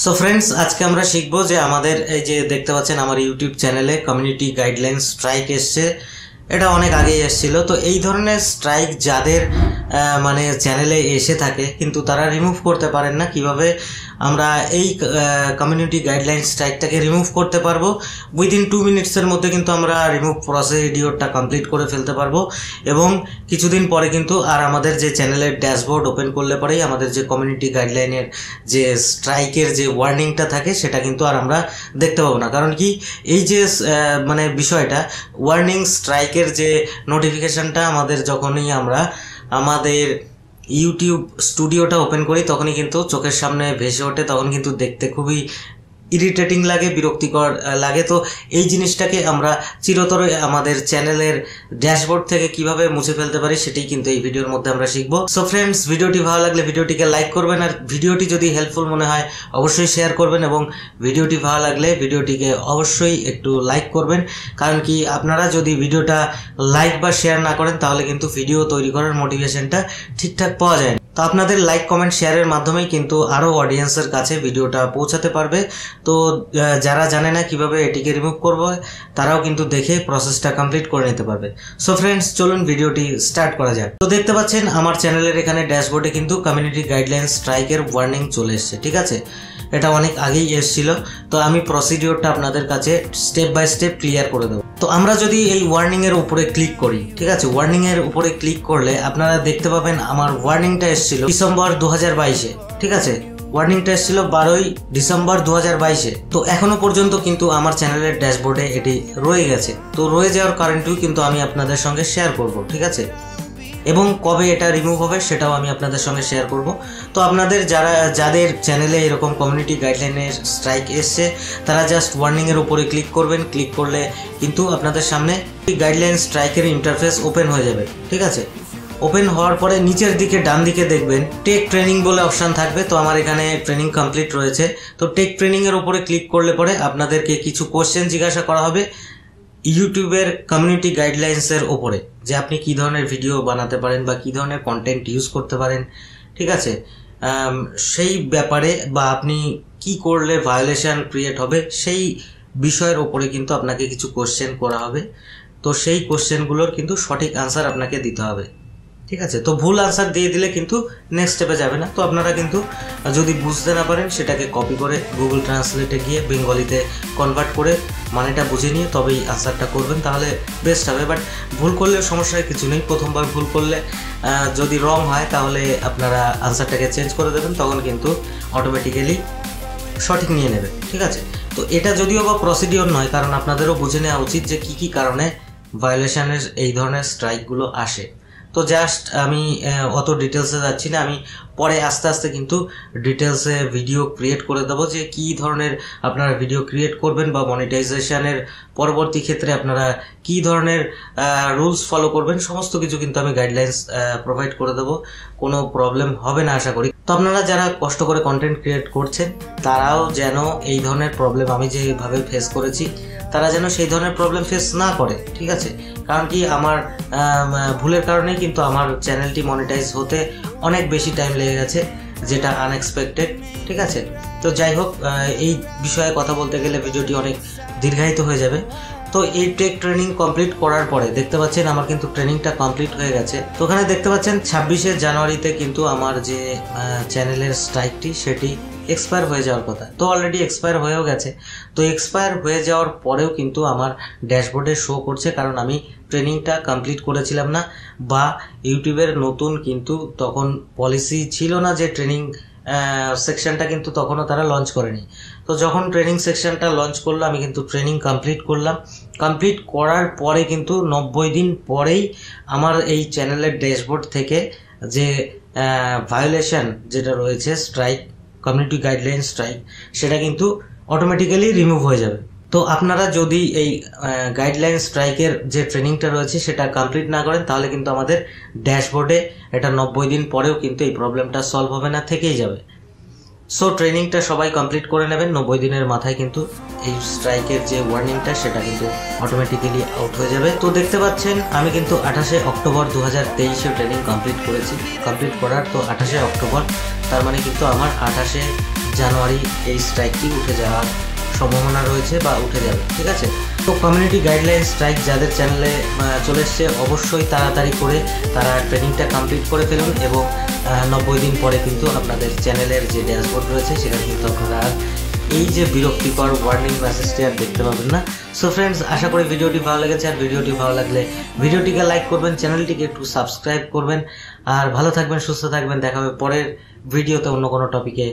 So friends, আজকে আমরা শিখবো যে আমাদের এই যে দেখতে পাচ্ছেন আমার ইউটিউব চ্যানেলে কমিউনিটি গাইডলাইন স্ট্রাইক এসছে। এটা অনেক আগেই এসেছিল। তো এই ধরনের স্ট্রাইক যাদের মানে চ্যানেলে এসে থাকে কিন্তু তারা রিমুভ করতে পারেন না, কিভাবে আমরা এই কমিউনিটি গাইডলাইন স্ট্রাইকটাকে রিমুভ করতে পারবো উইদিন 2 মিনিটসের মধ্যে কিন্তু আমরা রিমুভ প্রসিডিওরটা কমপ্লিট করে ফেলতে পারবো। এবং কিছুদিন পরে কিন্তু আর আমাদের যে চ্যানেলের ড্যাশবোর্ড ওপেন করলে পরেই আমাদের যে কমিউনিটি গাইডলাইনের যে স্ট্রাইকের যে ওয়ার্নিংটা থাকে সেটা কিন্তু আর আমরা দেখতে পাবো না। কারণ কি, এই যে মানে বিষয়টা ওয়ার্নিং স্ট্রাইকের যে নোটিফিকেশনটা আমাদের যখনই আমরা আমাদের ইউটিউব স্টুডিওটা ওপেন করি তখনই কিন্তু চোখের সামনে ভেসে ওঠে, তখন কিন্তু দেখতে খুবই ইরিটেটিং লাগে, বিরক্তিকর লাগে। তো এই জিনিসটাকে আমরা চিরতরে আমাদের চ্যানেলের ড্যাশবোর্ড থেকে কিভাবে মুছে ফেলতে পারি সেটাই কিন্তু এই ভিডিওর মধ্যে আমরা শিখবো। সো ফ্রেন্ডস, ভিডিওটি ভালো লাগলে ভিডিওটিকে লাইক করবেন, আর ভিডিওটি যদি হেল্পফুল মনে হয় অবশ্যই শেয়ার করবেন, এবং ভিডিওটি ভালো লাগলে ভিডিওটিকে অবশ্যই একটু লাইক করবেন। কারণ কি, আপনারা যদি ভিডিওটা লাইক বা শেয়ার না করেন তাহলে কিন্তু ভিডিও তৈরি করার মোটিভেশনটা ঠিকঠাক পাওয়া যায় না। তো আপনাদের লাইক কমেন্ট শেয়ারের মাধ্যমেই কিন্তু আরও অডিয়েন্সের কাছে ভিডিওটা পৌঁছাতে পারবে। তো যারা জানে না কিভাবে এটিকে রিমুভ করবো তারাও কিন্তু দেখে প্রসেসটা কমপ্লিট করে নিতে পারবে। সো ফ্রেন্ডস, চলুন ভিডিওটি স্টার্ট করা যাক। তো দেখতে পাচ্ছেন আমার চ্যানেলের এখানে ড্যাশবোর্ডে কিন্তু কমিউনিটি গাইডলাইন স্ট্রাইকের ওয়ার্নিং চলে এসছে। ঠিক আছে, এটা অনেক আগেই এসেছিল। তো আমি প্রসিডিওরটা আপনাদের কাছে স্টেপ বাই স্টেপ ক্লিয়ার করে দেবো। তো আমরা যদি এই ওয়ার্নিং এর উপরে ক্লিক করি, ঠিক আছে, ওয়ার্নিং এর উপরে ক্লিক করলে আপনারা দেখতে পাবেন আমার ওয়ার্নিংটা এসেছিল ডিসেম্বর 2022-এ। ঠিক আছে, ওয়ার্নিংটা এসেছিল 12ই ডিসেম্বর 2022-এ। তো এখনো পর্যন্ত কিন্তু আমার চ্যানেলের ড্যাশবোর্ডে এটি রয়ে গেছে। তো রয়ে যাওয়ার কারণটিও কিন্তু আমি আপনাদের সঙ্গে শেয়ার করব। ঠিক আছে, এবং কবে এটা রিমুভ হবে সেটাও আমি আপনাদের সঙ্গে শেয়ার করব। তো আপনাদের যাদের চ্যানেলে এরকম কমিউনিটি গাইডলাইনের স্ট্রাইক এসছে তারা জাস্ট ওয়ার্নিংয়ের উপরে ক্লিক করবেন। ক্লিক করলে কিন্তু আপনাদের সামনে গাইডলাইন স্ট্রাইকের ইন্টারফেস ওপেন হয়ে যাবে। ঠিক আছে, ওপেন হওয়ার পরে নিচের দিকে ডান দিকে দেখবেন টেক ট্রেনিং বলে অপশান থাকবে। তো আমার এখানে ট্রেনিং কমপ্লিট রয়েছে। তো টেক ট্রেনিংয়ের উপরে ক্লিক করলে পরে আপনাদেরকে কিছু কোশ্চেন জিজ্ঞাসা করা হবে ইউটিউবের কমিউনিটি গাইডলাইন্সের ওপরে, যে আপনি কী ধরনের ভিডিও বানাতে পারেন বা কী ধরনের কন্টেন্ট ইউজ করতে পারেন। ঠিক আছে, সেই ব্যাপারে বা আপনি কি করলে ভায়োলেশন ক্রিয়েট হবে সেই বিষয়ের ওপরে কিন্তু আপনাকে কিছু কোশ্চেন করা হবে। তো সেই কোশ্চেনগুলোর কিন্তু সঠিক আনসার আপনাকে দিতে হবে। ঠিক আছে, তো ভুল আনসার দিয়ে দিলে কিন্তু নেক্সট স্টেপে যাবে না। তো আপনারা কিন্তু যদি বুঝতে না পারেন সেটাকে কপি করে গুগল ট্রান্সলেটে গিয়ে বেঙ্গলিতে কনভার্ট করে মানেটা বুঝে নিয়ে তবেই আনসারটা করবেন, তাহলে বেস্ট হবে। বাট ভুল করলে সমস্যার কিছু নেই। প্রথমবার ভুল করলে যদি রং হয় তাহলে আপনারা আনসারটাকে চেঞ্জ করে দেবেন, তখন কিন্তু অটোমেটিক্যালি সঠিক নিয়ে নেবে। ঠিক আছে, তো এটা যদিও বা প্রসিডিওর নয়, কারণ আপনাদেরও বুঝে নেওয়া উচিত যে কী কী কারণে ভায়োলেশনের এই ধরনের স্ট্রাইকগুলো আসে। তো জাস্ট আমি অত ডিটেলসে যাচ্ছি না, আমি পরে আস্তে আস্তে কিন্তু ডিটেলসে ভিডিও ক্রিয়েট করে দেবো যে কী ধরনের আপনারা ভিডিও ক্রিয়েট করবেন বা মনিটাইজেশনের পরবর্তী ক্ষেত্রে আপনারা কী ধরনের রুলস ফলো করবেন, সমস্ত কিছু কিন্তু আমি গাইডলাইন্স প্রোভাইড করে দেবো। কোনো প্রবলেম হবে না আশা করি। তো আপনারা যারা কষ্ট করে কন্টেন্ট ক্রিয়েট করছেন তারাও যেন এই ধরনের প্রবলেম আমি যেভাবে ফেস করেছি তারা যেন সেই ধরনের প্রবলেম ফেস না করে। ঠিক আছে, কারণ কি, আমার ভুলের কারণেই কিন্তু আমার চ্যানেলটি মনিটাইজ হতে অনেক বেশি টাইম লেগে গেছে, যেটা আনএক্সপেক্টেড। ঠিক আছে, তো যাই হোক, এই বিষয়ে কথা বলতে গেলে ভিডিওটি অনেক দীর্ঘায়িত হয়ে যাবে। তো এই টেক ট্রেনিং কমপ্লিট করার পরে দেখতে পাচ্ছেন আমার কিন্তু ট্রেনিংটা কমপ্লিট হয়ে গেছে। তো ওখানে দেখতে পাচ্ছেন 26শে জানুয়ারিতে কিন্তু আমার যে চ্যানেলের স্ট্রাইকটি সেটি এক্সপায়ার হয়ে যাওয়ার কথা। তো অলরেডি এক্সপায়ার হয়েও গেছে। তো এক্সপায়ার হয়ে যাওয়ার পরেও কিন্তু আমার ড্যাশবোর্ডে শো করছে, কারণ আমি ট্রেনিংটা কমপ্লিট করেছিলাম না, বা ইউটিউবের নতুন কিন্তু তখন পলিসি ছিল না যে ট্রেনিং সেকশনটা কিন্তু তখনও তারা লঞ্চ করেনি। তো যখন ট্রেনিং সেকশনটা লঞ্চ করলো আমি কিন্তু ট্রেনিং কমপ্লিট করলাম। কমপ্লিট করার পরে কিন্তু 90 দিন পরেই আমার এই চ্যানেলের ড্যাশবোর্ড থেকে যে ভায়োলেশন যেটা রয়েছে স্ট্রাইক, কমিউনিটি গাইডলাইন স্ট্রাইক, সেটা কিন্তু অটোমেটিক্যালি রিমুভ হয়ে যাবে। তো আপনারা যদি এই গাইডলাইন স্ট্রাইকের যে ট্রেনিংটা রয়েছে সেটা কমপ্লিট না করেন তাহলে কিন্তু আমাদের ড্যাশবোর্ডে এটা 90 দিন পরেও কিন্তু এই প্রবলেমটা সলভ হবে না, থেকেই যাবে। সো ট্রেনিংটা সবাই কমপ্লিট করে নেবেন। 90 দিনের মাথায় কিন্তু এই স্ট্রাইকের যে ওয়ার্নিংটা সেটা কিন্তু অটোমেটিক্যালি আউট হয়ে যাবে। তো দেখতে পাচ্ছেন আমি কিন্তু 28শে অক্টোবর 2023-এ ট্রেনিং কমপ্লিট করেছি। কমপ্লিট করার তো 28শে অক্টোবর, তার মানে কিন্তু আমার 28শে জানুয়ারি এই স্ট্রাইকটি উঠে যাওয়ার সম্ভাবনা রয়েছে বা উঠে যাবে। ঠিক আছে, তো কমিউনিটি গাইডলাইন স্ট্রাইক যাদের চ্যানেলে চলে এসছে অবশ্যই তাড়াতাড়ি করে তারা ট্রেনিংটা কমপ্লিট করে ফেলুন এবং 90 দিন পরে কিন্তু আপনাদের চ্যানেলের যে ড্যাশবোর্ড রয়েছে সেখানে কিন্তু আপনারা এই যে বিরক্তিকর ওয়ার্নিং মেসেজটি আর দেখতে পাবেন না। সো ফ্রেন্ডস, আশা করি ভিডিওটি ভালো লেগেছে, আর ভিডিওটি ভালো লাগলে ভিডিওটিকে লাইক করবেন, চ্যানেলটিকে একটু সাবস্ক্রাইব করবেন, আর ভালো থাকবেন, সুস্থ থাকবেন। দেখা হবে পরের ভিডিওতে অন্য কোনো টপিকে।